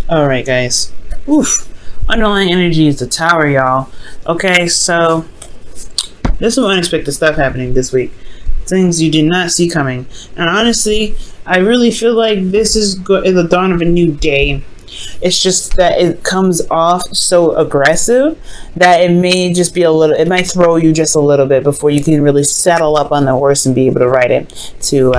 All right, guys. Oof. Underlying energy is the tower, y'all. Okay, so there's some unexpected stuff happening this week. Things you did not see coming. And honestly, I really feel like this is the dawn of a new day. It's just that it comes off so aggressive that it may just be a little, it might throw you just a little bit before you can really settle up on the horse and be able to ride it to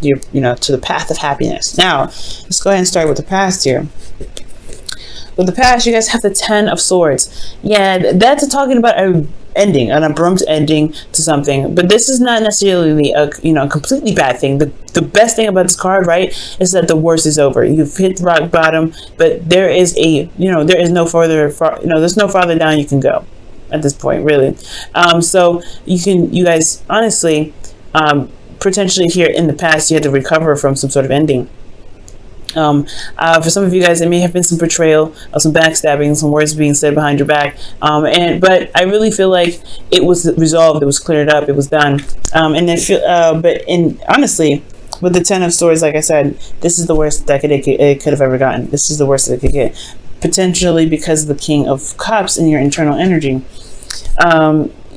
to the path of happiness. Now, let's go ahead and start with the past here. With the past, you guys have the Ten of Swords. Yeah, that's talking about an ending, an abrupt ending to something. But this is not necessarily a completely bad thing. The best thing about this card, right, is that the worst is over. You've hit rock bottom, but there is there's no farther down you can go at this point, really. So you guys honestly, potentially here in the past, you had to recover from some sort of ending. For some of you guys, it may have been some betrayal, some backstabbing, some words being said behind your back. But I really feel like it was resolved, it was cleared up, it was done. Honestly, with the Ten of Swords, like I said, this is the worst that it could have ever gotten. This is the worst that it could get, potentially because of the King of Cups and your internal energy.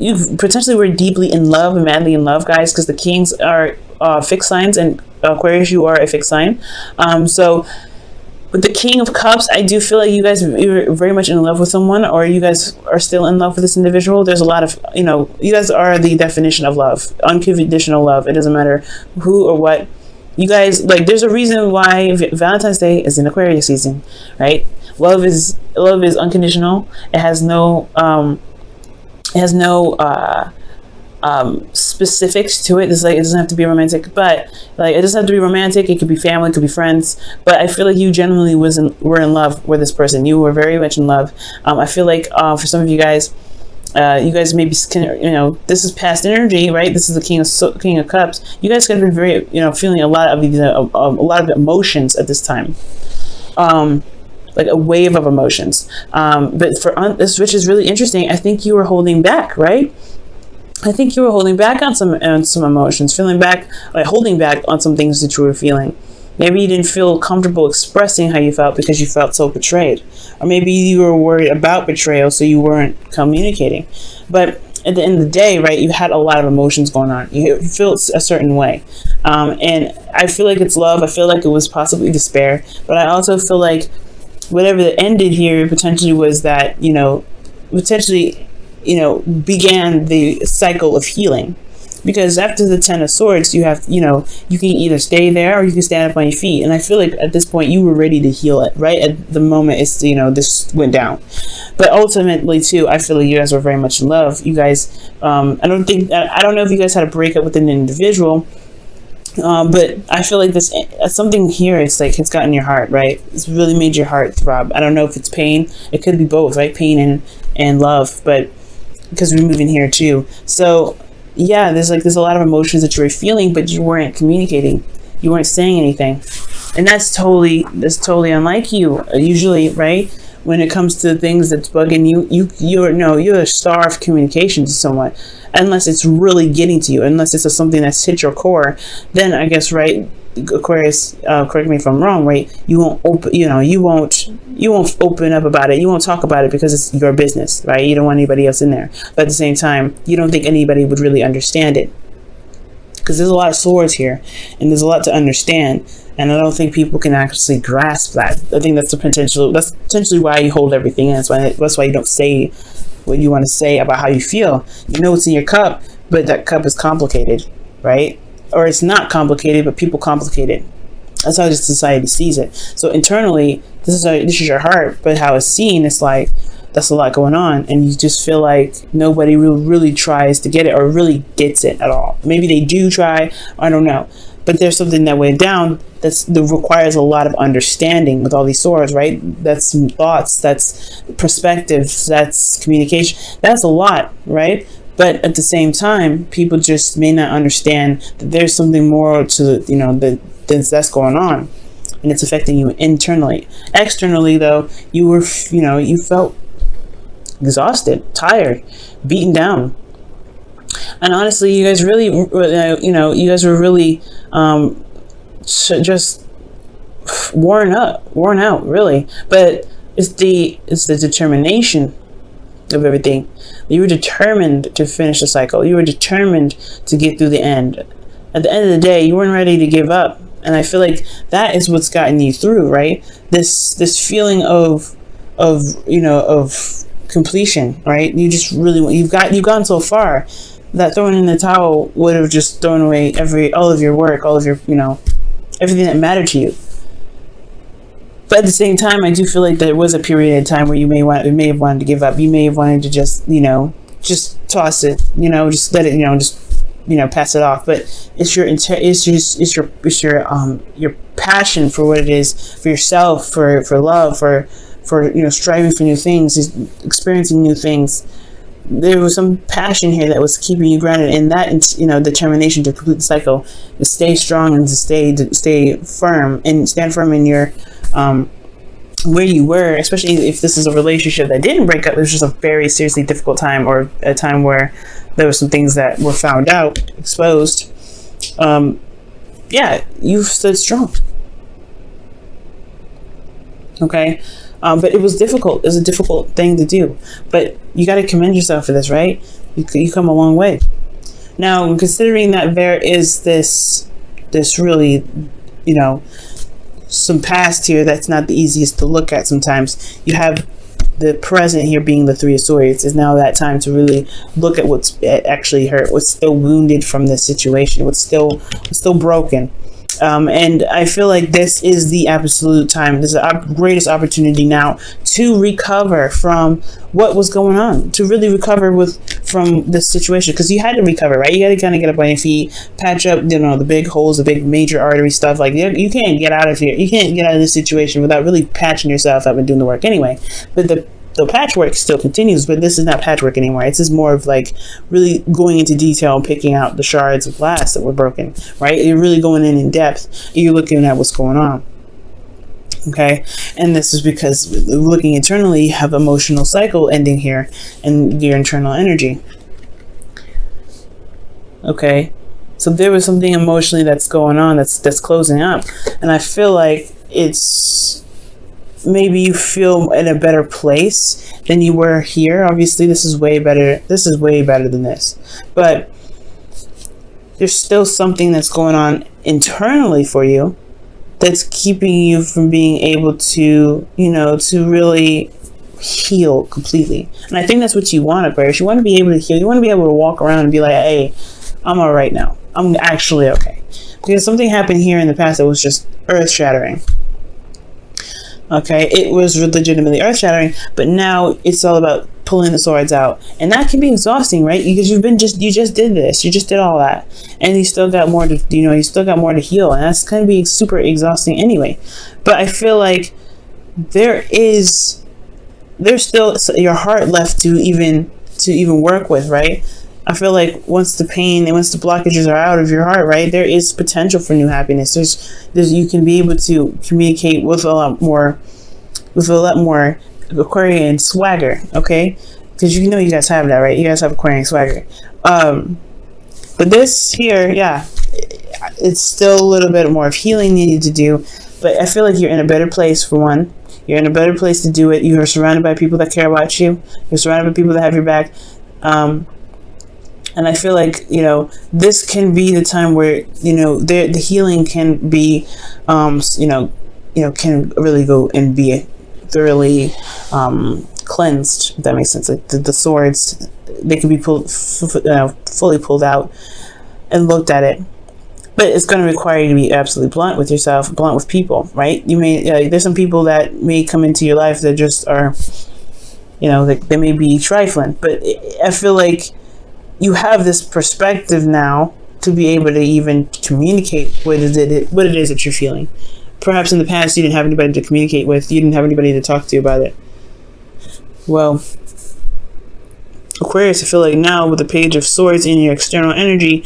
You potentially were deeply in love and madly in love, guys, because the Kings are fixed signs, and Aquarius, you are a fixed sign. So with the King of Cups, I do feel like you're very much in love with someone, or you guys are still in love with this individual. There's a lot of, you guys are the definition of love, unconditional love. It doesn't matter who or what. You guys, there's a reason why Valentine's Day is in Aquarius season, right? Love is unconditional. It has no specifics to it. It's it doesn't have to be romantic, but it doesn't have to be romantic. It could be family, it could be friends. But I feel like you genuinely were in love with this person. You were very much in love. I feel like for some of you guys, maybe this is past energy, right? This is the King of Cups. You guys could have been very feeling a lot of these a lot of emotions at this time. Like a wave of emotions. But for this, which is really interesting, I think you were holding back, right? I think you were holding back on some emotions, holding back on some things that you were feeling. Maybe you didn't feel comfortable expressing how you felt because you felt so betrayed. Or maybe you were worried about betrayal, so you weren't communicating. But at the end of the day, right, you had a lot of emotions going on. You felt a certain way. And I feel like it's love. I feel like it was possibly despair. But I also feel like whatever that ended here potentially was that, began the cycle of healing. Because after the Ten of Swords, you have, you can either stay there or you can stand up on your feet. And I feel like at this point you were ready to heal it, right? At the moment it's, this went down. But ultimately too, I feel like you guys were very much in love. You guys, I don't know if you guys had a breakup with an individual, but I feel like this something here, it's gotten your heart, right? It's really made your heart throb. I don't know if it's pain. It could be both, right? Pain and love, but because we're moving here too. So yeah, there's a lot of emotions that you were feeling, but you weren't communicating. You weren't saying anything. And that's totally unlike you, usually, right? When it comes to things that's bugging you, you're a star of communication to someone. Unless it's really getting to you, unless it's something that's hit your core, then I guess, right, Aquarius, correct me if I'm wrong, right? You won't open up about it. You won't talk about it because it's your business, right? You don't want anybody else in there. But at the same time, you don't think anybody would really understand it, because there's a lot of swords here, and there's a lot to understand. And I don't think people can actually grasp that. I think that's potentially why you hold everything in. That's why you don't say what you want to say about how you feel. You know it's in your cup, but that cup is complicated, right? Or it's not complicated, but people complicate it. That's how this society sees it. So internally, this is your heart, but how it's seen, it's like that's a lot going on, and you just feel like nobody really tries to get it or really gets it at all. Maybe they do try, I don't know. But there's something that went down that requires a lot of understanding with all these swords, right? That's thoughts, that's perspectives, that's communication. That's a lot, right? But at the same time, people just may not understand that there's something more to, that's going on, and it's affecting you internally. Externally, though, you felt exhausted, tired, beaten down. And honestly, you guys really, you guys were really just worn out, really. But it's the determination of everything. You were determined to finish the cycle. You were determined to get through the end. At the end of the day, you weren't ready to give up. And I feel like that is what's gotten you through, right? This feeling of completion, right? You just really, you've gone so far that throwing in the towel would have just thrown away all of your work, all of your, everything that mattered to you. But at the same time, I do feel like there was a period of time where you may have wanted to give up. You may have wanted to just toss it, just let it, pass it off. But it's your passion for what it is, for yourself, for love, for striving for new things, experiencing new things. There was some passion here that was keeping you grounded, and that determination to complete the cycle, to stay strong and to stay firm and stand firm in your where you were, especially if this is a relationship that didn't break up. It was just a very seriously difficult time, or a time where there were some things that were found out, exposed. Yeah, you've stood strong. Okay. But it was difficult. It was a difficult thing to do. But you got to commend yourself for this, right? You come a long way. Now, considering that there is this really, some past here that's not the easiest to look at sometimes. You have the present here being the Three of Swords. Is now that time to really look at what's actually hurt, what's still wounded from this situation, what's still broken. And I feel like this is the absolute time. This is our greatest opportunity now to recover from what was going on, to really recover from this situation, because you had to recover, right? You got to kind of get up on your feet, patch up, the big holes, the big major artery stuff. Like you can't get out of here. You can't get out of this situation without really patching yourself up and doing the work anyway. But the patchwork still continues, but this is not patchwork anymore. It's just more of like really going into detail and picking out the shards of glass that were broken, right? You're really going in depth, and you're looking at what's going on. Okay, and this is because looking internally, you have emotional cycle ending here and your internal energy. Okay, so there was something emotionally that's going on that's closing up, and I feel like it's maybe you feel in a better place than you were here. Obviously, this is way better. This is way better than this, but there's still something that's going on internally for you that's keeping you from being able to, to really heal completely. And I think that's what you want, Aquarius. You want to be able to heal. You want to be able to walk around and be like, hey, I'm all right now. I'm actually okay. Because something happened here in the past that was just earth-shattering. Okay, it was legitimately earth-shattering, but now it's all about pulling the swords out, and that can be exhausting, right? Because you just did this, you just did all that, and you still got more to, you still got more to heal, and that's going to be super exhausting anyway. But I feel like there's still your heart left to even work with, right? I feel like once the pain and once the blockages are out of your heart, right, there is potential for new happiness. There's you can be able to communicate with a lot more Aquarian swagger, okay? Because you guys have that, right? You guys have Aquarian swagger. But this here, yeah, it's still a little bit more of healing needed to do. But I feel like you're in a better place for one. You're in a better place to do it. You are surrounded by people that care about you. You're surrounded by people that have your back. And I feel like, this can be the time where, the healing can be, can really go and be thoroughly cleansed, if that makes sense. Like the swords, they can be fully pulled out and looked at it. But it's going to require you to be absolutely blunt with yourself, blunt with people, right? You may, there's some people that may come into your life that just are, they may be trifling, but I feel like you have this perspective now to be able to even communicate what it is that you're feeling. Perhaps in the past you didn't have anybody to communicate with, you didn't have anybody to talk to about it. Well, Aquarius, I feel like now with the Page of Swords in your external energy,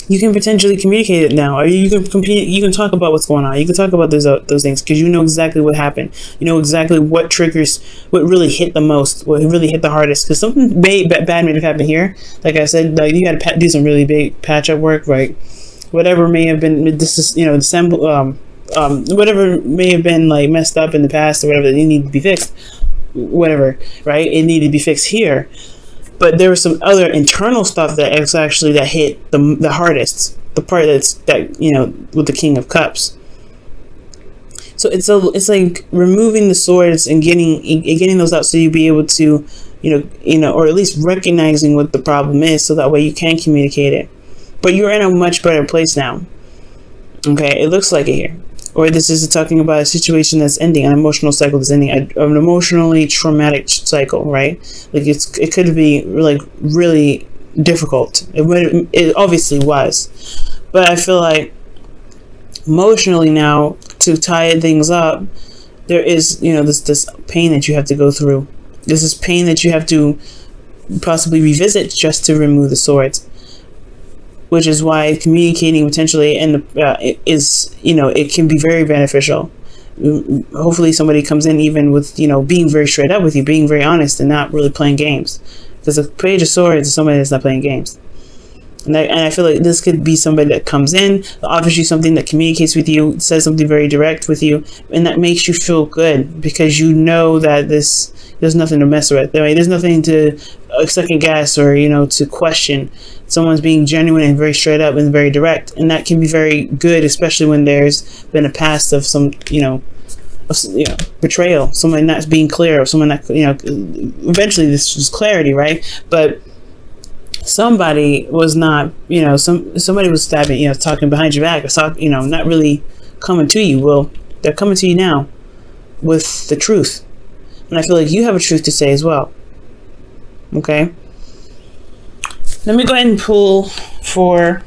you can potentially communicate it now, or you can talk about what's going on. You can talk about those things because you know exactly what happened. You know exactly what triggers, what really hit the most, what really hit the hardest. Because something bad may have happened here. Like I said, you got to do some really big patch-up work, right? Whatever may have been, this is the symbol. whatever may have been like messed up in the past or whatever that need to be fixed, whatever, right? It needed to be fixed here. But there was some other internal stuff that hit the hardest, the part with the King of Cups. So it's like removing the swords and getting those out, so you be able to, or at least recognizing what the problem is, so that way you can communicate it. But you're in a much better place now. Okay, it looks like it here. Or this is talking about a situation that's ending, an emotional cycle that's ending, an emotionally traumatic cycle, right? Like it could be like really difficult. It obviously was, but I feel like emotionally now, to tie things up, there is this pain that you have to go through. This is pain that you have to possibly revisit just to remove the swords. Which is why communicating potentially it can be very beneficial. Hopefully somebody comes in even with being very straight up with you, being very honest, and not really playing games. Because a Page of Swords is somebody that's not playing games. And I feel like this could be somebody that comes in, offers you something, that communicates with you, says something very direct with you, and that makes you feel good, because you know that there's nothing to mess with. There's nothing to second guess or to question. Someone's being genuine and very straight up and very direct, and that can be very good, especially when there's been a past of some betrayal, someone not being clear, or someone not eventually this was clarity, right? But somebody was not, somebody was stabbing, talking behind your back, or not really coming to you. Well, they're coming to you now with the truth, and I feel like you have a truth to say as well. Okay, let me go ahead and pull for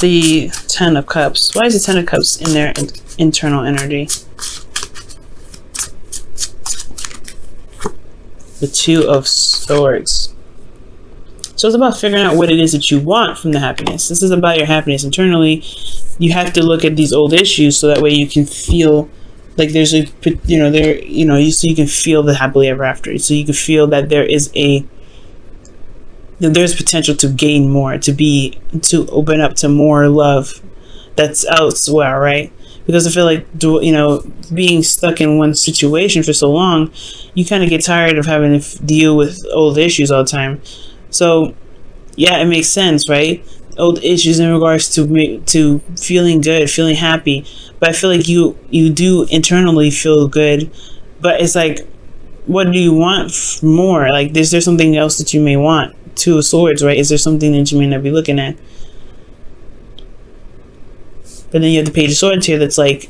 the Ten of Cups. Why is the Ten of Cups in their internal energy? The Two of Swords. So it's about figuring out what it is that you want from the happiness. This is about your happiness internally. You have to look at these old issues, so that way you can feel like there's so you can feel the happily ever after. So you can feel that there's potential to gain more, to open up to more love that's elsewhere, right? Because I feel like, being stuck in one situation for so long, you kind of get tired of having to deal with old issues all the time. So, yeah, it makes sense, right? Old issues in regards to feeling good, feeling happy. But I feel like you do internally feel good. But it's like, what do you want more? Like, is there something else that you may want? Two of Swords, right? Is there something that you may not be looking at? But then you have the Page of Swords here that's like,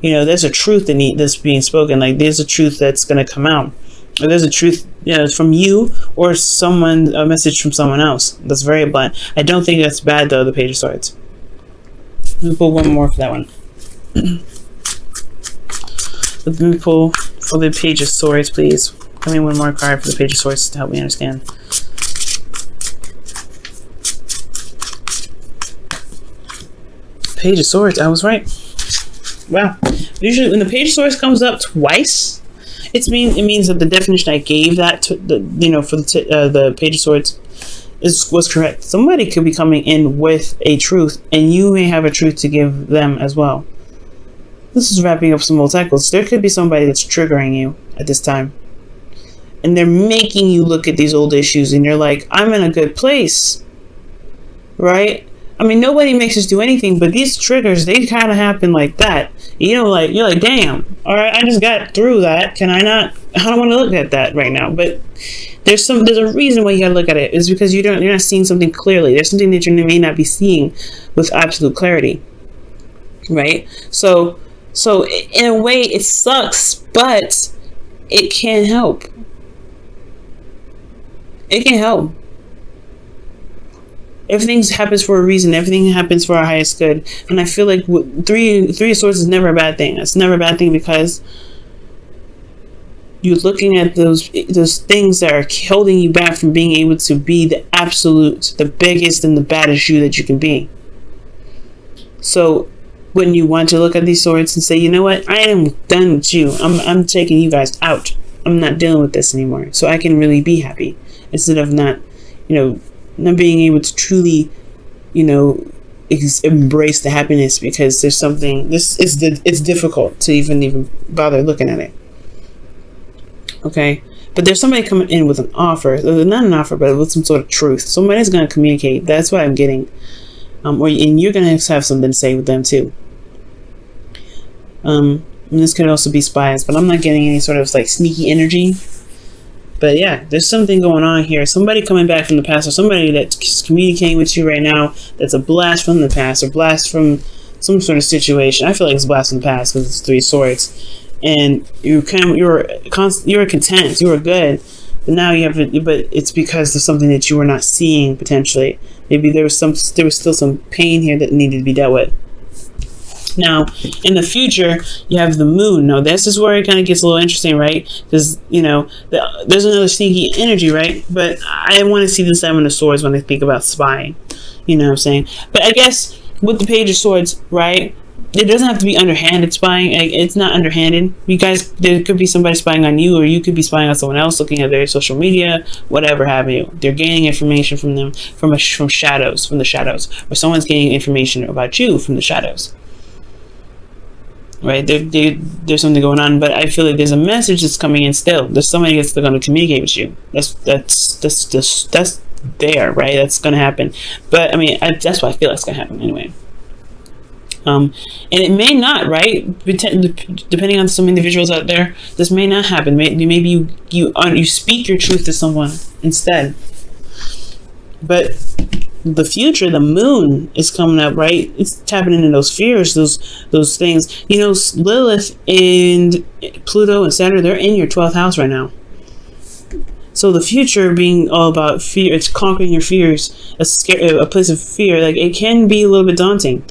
there's a truth that's being spoken. Like, there's a truth that's going to come out. Or there's a truth, from you or a message from someone else. That's very blunt. I don't think that's bad, though, the Page of Swords. Let me pull one more for that one. Let me pull for the Page of Swords, please. Give me one more card for the Page of Swords to help me understand. Page of Swords, I was right. Wow. Usually when the Page of Swords comes up twice, it means that the definition I gave that to for the Page of Swords was correct. Somebody could be coming in with a truth, and you may have a truth to give them as well. This is wrapping up some old cycles. There could be somebody that's triggering you at this time, and they're making you look at these old issues, and you're like, I'm in a good place, right? I mean, nobody makes us do anything, but these triggers, they kind of happen like that. You're like, damn, all right, I just got through that. Can I not? I don't want to look at that right now. But there's a reason why you got to look at it. It's because you're not seeing something clearly. There's something that you may not be seeing with absolute clarity, right? So in a way, it sucks, but it can help. It can help. Everything happens for a reason. Everything happens for our highest good. And I feel like three of Swords is never a bad thing. It's never a bad thing, because you're looking at those things that are holding you back from being able to be the absolute, the biggest and the baddest you that you can be. So when you want to look at these swords and say, you know what, I am done with you. I'm taking you guys out. I'm not dealing with this anymore. So I can really be happy, instead of not being able to truly, embrace the happiness, because there's something, it's difficult to even bother looking at it. Okay, but there's somebody coming in with an offer, not an offer, but with some sort of truth. Somebody's going to communicate. That's what I'm getting. And you're going to have something to say with them too. And this could also be spies, but I'm not getting any sort of like sneaky energy. But yeah, there's something going on here. Somebody coming back from the past, or somebody that's communicating with you right now that's a blast from the past, or blast from some sort of situation. I feel like it's a blast from the past because it's 3 swords. And you were content, you were good, but now you have it. But it's because of something that you were not seeing potentially. Maybe there was still some pain here that needed to be dealt with. Now, in the future, you have the moon. Now, this is where it kind of gets a little interesting, right? Because there's another sneaky energy, right? But I want to see the 7 of Swords when I think about spying. You know what I'm saying? But I guess with the Page of Swords, right? It doesn't have to be underhanded spying. It's not underhanded. You guys, there could be somebody spying on you, or you could be spying on someone else, looking at their social media, whatever have you. They're gaining information from them from the shadows, or someone's gaining information about you from the shadows. Right? There's something going on, but I feel like there's a message that's coming in still. There's somebody that's going to communicate with you. That's there, right? That's going to happen. But I mean, that's what I feel like it's going to happen anyway. And it may not, right? Depending on some individuals out there, this may not happen. Maybe you speak your truth to someone instead. But the future, the moon is coming up, right? It's tapping into those fears, those things. You know, Lilith and Pluto and Saturn, they're in your 12th house right now. So the future being all about fear, it's conquering your fears, a place of fear. Like, it can be a little bit daunting.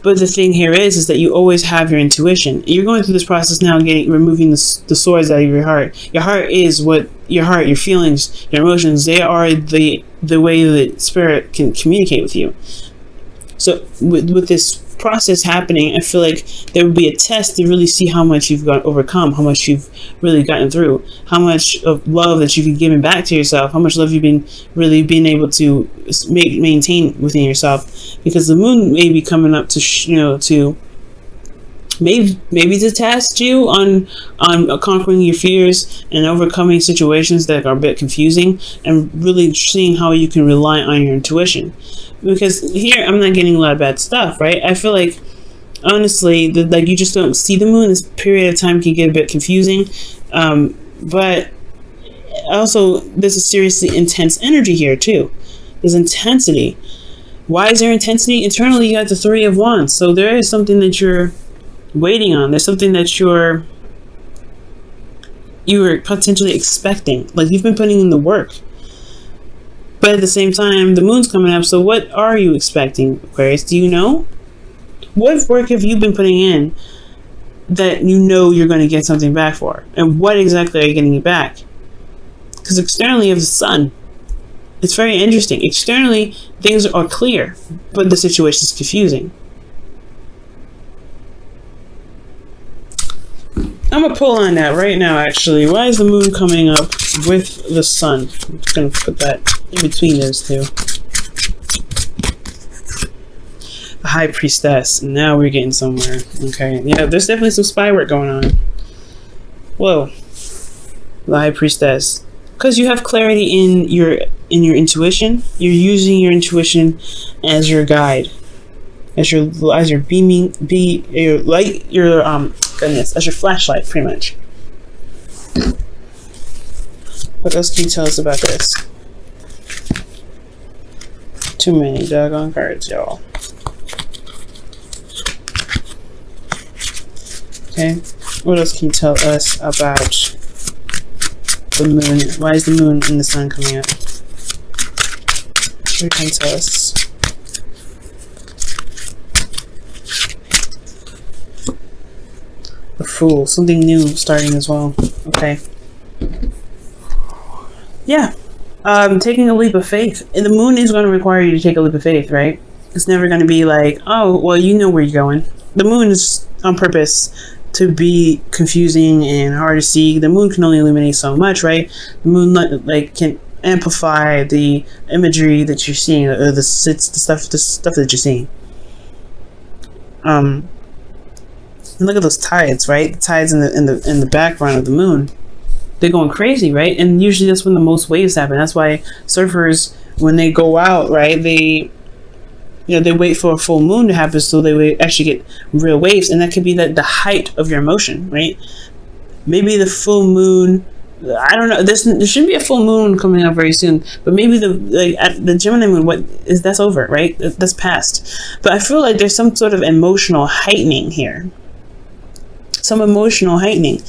But the thing here is that you always have your intuition. You're going through this process now, removing the swords out of your heart. Your heart is what your feelings, your emotions, they are the way that spirit can communicate with you. So with this process happening, I feel like there would be a test to really see how much you've overcome, how much you've really gotten through, how much of love that you've been giving back to yourself, how much love you've been able to maintain within yourself. Because the moon may be coming up to maybe to test you on conquering your fears and overcoming situations that are a bit confusing, and really seeing how you can rely on your intuition. Because here I'm not getting a lot of bad stuff, right? I feel like, honestly, like, you just don't see the moon. This period of time can get a bit confusing, but also there's a seriously intense energy here too. There's intensity. Why is there intensity? Internally, you got the 3 of Wands, so there is something that you're waiting on. There's something that you were potentially expecting. Like, you've been putting in the work. But at the same time, the moon's coming up, so what are you expecting, Aquarius? Do you know? What work have you been putting in that you know you're going to get something back for? And what exactly are you getting back? Because externally you have the sun. It's very interesting. Externally, things are clear, but the situation is confusing. I'm going to pull on that right now, actually. Why is the moon coming up with the sun? I'm just going to put that in between those two. The High Priestess. Now we're getting somewhere. Okay. Yeah, there's definitely some spy work going on. Whoa. The High Priestess. Because you have clarity in your intuition. You're using your intuition as your guide. As your beaming, your light, as your flashlight, pretty much. What else can you tell us about this? Too many doggone cards, y'all. Okay, what else can you tell us about the moon? Why is the moon and the sun coming up? What can you tell us? The Fool, something new starting as well. Okay. Yeah. Taking a leap of faith. And the moon is going to require you to take a leap of faith, right? It's never going to be like, oh, well, you know where you're going. The moon is on purpose to be confusing and hard to see. The moon can only illuminate so much, right? The moon, like, can amplify the imagery that you're seeing, or the stuff that you're seeing. And look at those tides, right? The tides in the background of the moon. They're going crazy, right? And usually that's when the most waves happen. That's why surfers, when they go out, right, they wait for a full moon to happen so they actually get real waves, and that could be the height of your emotion, right? Maybe the full moon, I don't know. There should be a full moon coming up very soon, but maybe the Gemini moon, that's over, right? That's past. But I feel like there's some sort of emotional heightening here. Some emotional heightening.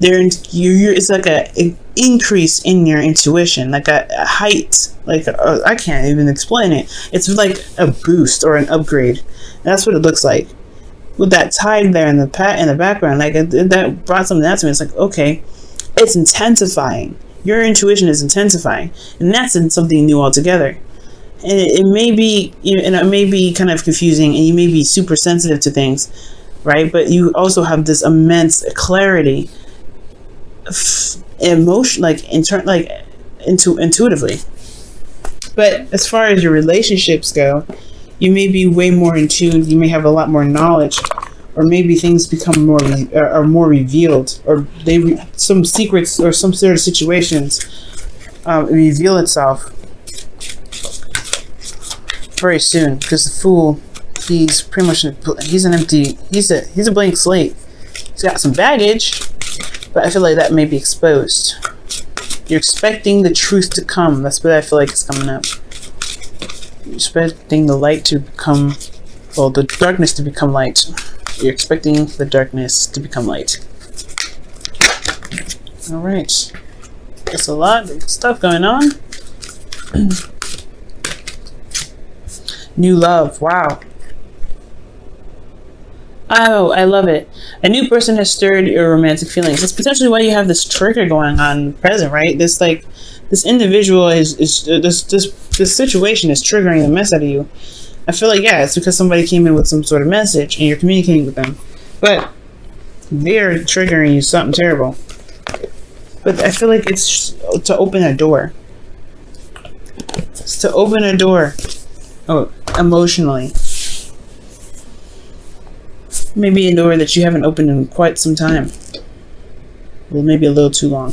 It's like an increase in your intuition, like a height, I can't even explain it. It's like a boost or an upgrade. That's what it looks like. With that tide there in the background, that brought something out to me. It's like, okay, it's intensifying. Your intuition is intensifying, and that's in something new altogether. And it may be, and it may be kind of confusing, and you may be super sensitive to things, right? But you also have this immense clarity, emotion, intuitively. But as far as your relationships go, you may be way more in tune. You may have a lot more knowledge, or maybe things become more revealed, or some secrets or some sort of situations reveal itself very soon. Because the Fool, he's pretty much he's a blank slate. He's got some baggage, but I feel like that may be exposed. You're expecting the truth to come. That's what I feel like is coming up. You're expecting the light to become, well, the darkness to become light. You're expecting the darkness to become light. Alright. There's a lot of stuff going on. New love. Wow. Oh, I love it. A new person has stirred your romantic feelings. That's potentially why you have this trigger going on present, right? This individual this situation is triggering the mess out of you. I feel like, yeah, it's because somebody came in with some sort of message and you're communicating with them. But they're triggering you something terrible. But I feel like it's to open a door. It's to open a door. Oh, emotionally. Maybe a door that you haven't opened in quite some time. Well, maybe a little too long.